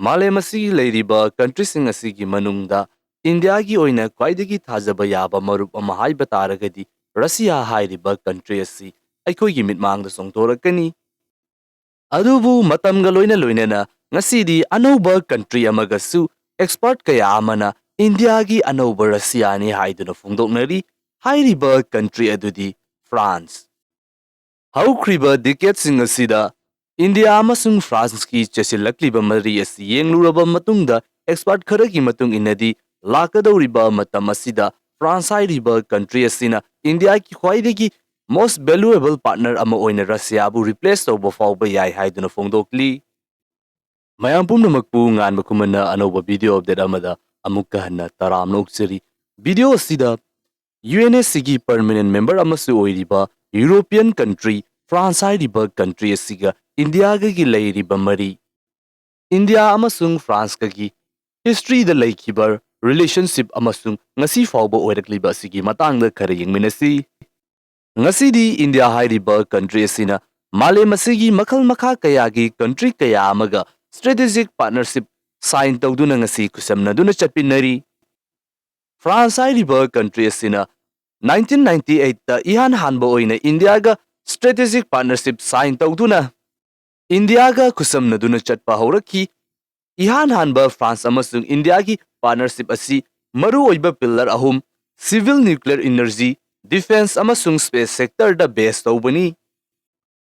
Malem asigi leiriba countries asigi manungda India gi oina khwaidagi thajaba yaba marup ama haiba taragadi Russia hairiba country asi aikoi gi mitmangda songtorakani. Adubu matamga loina loinana ngasidi anauba country amagasu expert kaya amana India gi anauba Russia ni haiduna phongdoknari hairiba country adudi France. Haukriba decades asida India amasung France ki chesilakliba mari asi yengluraba matungda expert kharagi matung inadi lakadoriba matam asida France hairiba country asina India ki khwaidagi most valuable partner ama oina Russia bu replace tawba fawba yai haiduna phongdokli. Mayam pumnamakpu Nganba Khuman anauba video update amada amukka hanna taramna uksari. Video asida UNSC gi permanent member amasu oiriba European country France hairiba country asiga India gi leiriba mari. India amasung France gi history da laikibar relationship amasung ngasi fawba oirakliba asigi matangda khara yengminasi. Ngasidi India hairiba country asina malem asigi makhal makha kaya gi country kaya amaga strategic partnership sign tawduna ngasi kusamnaduna chatpinari. France hairiba country asina 1998 ta ihan hanba oina India ga strategic partnership sign tawduna India ga kusamnaduna chatpa hawraki. Ihan hanba France amasung India gi partnership asi maru oiba pillar ahum civil nuclear energy defense amasung space sector da base tawbani.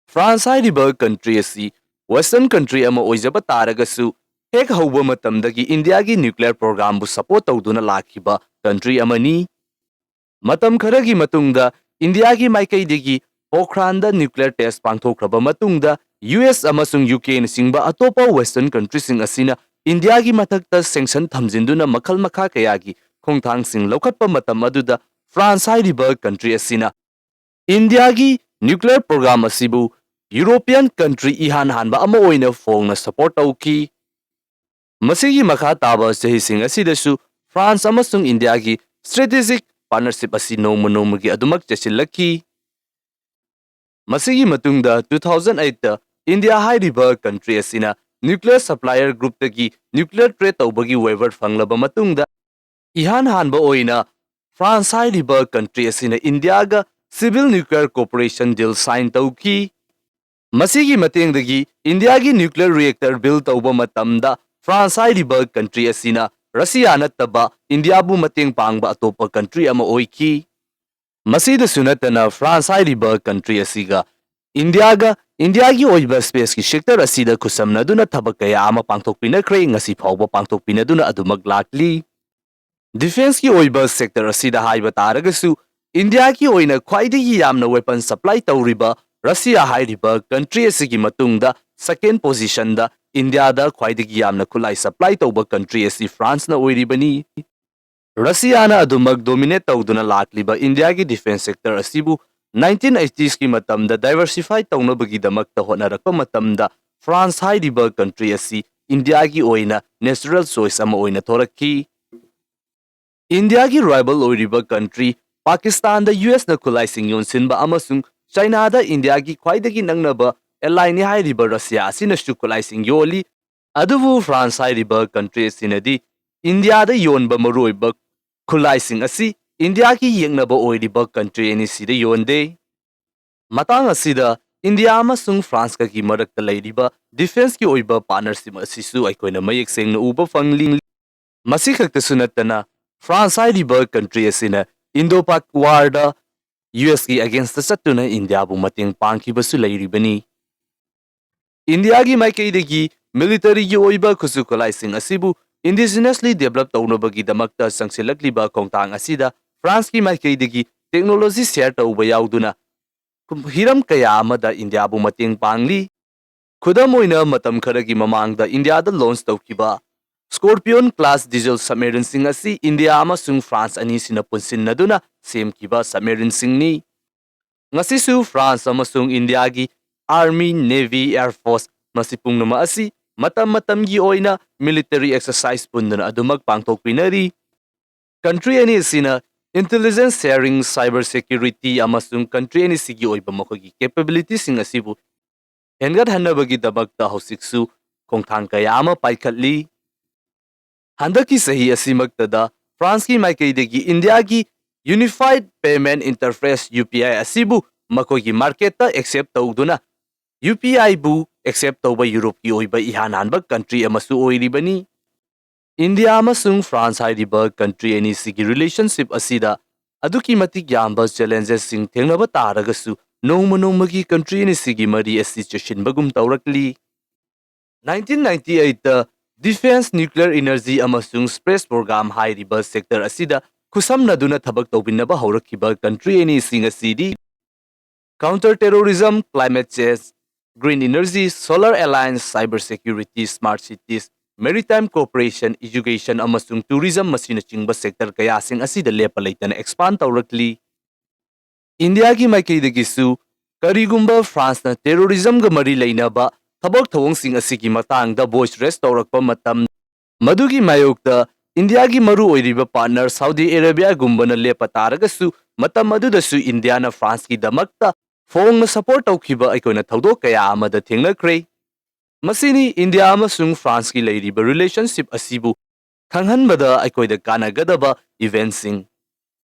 France hairiba country asi western country ama oijaba taragasu hek hauba matamdagi India gi nuclear program bu support tawduna lakhiba country amani. Matam kharagi matungda India gi maikaidagi Pokhranda nuclear test pangthokraba matungda US amasung UK na singba atopa western countries sing asina India gi mathakta sanction thamjinduna makhal makha kayagi khongthang sing lokhatpa matam aduda France hairiba country asina India gi nuclear program asibu European country ihan hanba ama oina fongna support tawki. Masigi makha taba sahi sing asidasu France amasung India gi strategic partnership asi noma gi adumak chesilaki. Masigi matungda 2008 ta India hairiba country asina nuclear supplier group tagi nuclear trade tawbagi waiver fanglaba matungda ihan hanba oina France hairiba country asina India ga civil nuclear cooperation deal sign tawki. Masigi matengdagi India gi nuclear reactor build tawba matamda France hairiba country asina Russia nattaba India bu mateng pangba atopa country ama oiki. Masida sunatana France hairiba country asiga India gi oiba space ki sector asida kusamnaduna thabak kaya ama pangthokpinakre ngasi phawba pangthokpinaduna adumak lakli. Defense ki oiba sector asida haiba taragasu India ki oina khwaidagi yamna weapon supply tawriba Russia hairiba country asigi matungda second position da India da khwaidagi yamna khulai supply tawba country asi France na oiribani. Russia na adumak dominate tawduna lakliba India gi defense sector asibu 1980s ki matamda diversify tawnabagi damakta honarakpa matamda France hairiba country asi India gi oina natural choice ama oina thorakki. India gi rival oiriba country Pakistan da US na khulai sing yonsinba amasung China da India gi khwaidagi nangnaba ally ni hairiba Russia asina shu khulai sing yoli. Adubu France hairiba country asinadi India da yonba maroiba khulai sing asi India ki yengnaba oiriba country ani sida yonde. Matang asida India amasung France ka ki marakta leiriba defense ki oiba partnership asisu aikoina mayek sengna uba fangling. Masi khakta sunatana France hairiba country asina Indo-Pak war da US ki against the satuna India bu mateng pangkibasu leiribani. India gi maikaidagi military gi oiba khusu kholai sing asibu indigenously develop tawnabagi damakta sangsilakliba khongtang asida France ki maikaidagi technology share tawba yauduna hiram kaya amada India bu mateng pangli. Khudam oina matam kharagi mamangda India da launch tawkiba Scorpion class diesel submarine sing asi India amasung France ani sina punsinnaduna semkiba submarine sing ni. Ngasisu France amasung India gi Army, Navy, Air Force masipungnama asi matam gi oina military exercise pundana adumak pangthokpinari. Country ani sina intelligence sharing, cyber security amasung country ani sigi oiba makogi capability sing asibu hengat hanabagi dabakta hausiksu khongthang kaya ama paikhatli. Handaki sahi asimaktada France ki maikaidagi India ki Unified Payment Interface UPI asibu makoigi market ta accept tawduna UPI bu accept tawba Europe ki oiba ihananba country amasu oiribani. India amasung France hairiba country ani sigi relationship asida aduki matik yamba challenges sing thengnaba taragasu nongmagi country ani sigi mari asi chashinbagum tawrakli. 1998 da Defense Nuclear Energy amasung Space Program hairiba sector asida khusamnaduna thabak tawbinaba haurakhiba country ani singa sidi counter terrorism, climate change, green energy, solar alliance, cyber security, smart cities, maritime cooperation, education amasung tourism masina chingba sector kaya sing asida lepa leitana expand tawrakli. India ki maikaidagisu karigumba France na terrorism ga mari leinaba thabak thawong sing asigi matangda voice raise tawrakpa matam madugi mayokta India ki maru oiriba partner Saudi Arabia gumbana lepa taragasu matam adudasu India na France ki damakta phone na support tawkhiba aikoina thodok kaya amada thengnakre. Masini India amasung France ki leiriba relationship asibu khanghanbada aikoida kanagadaba event sing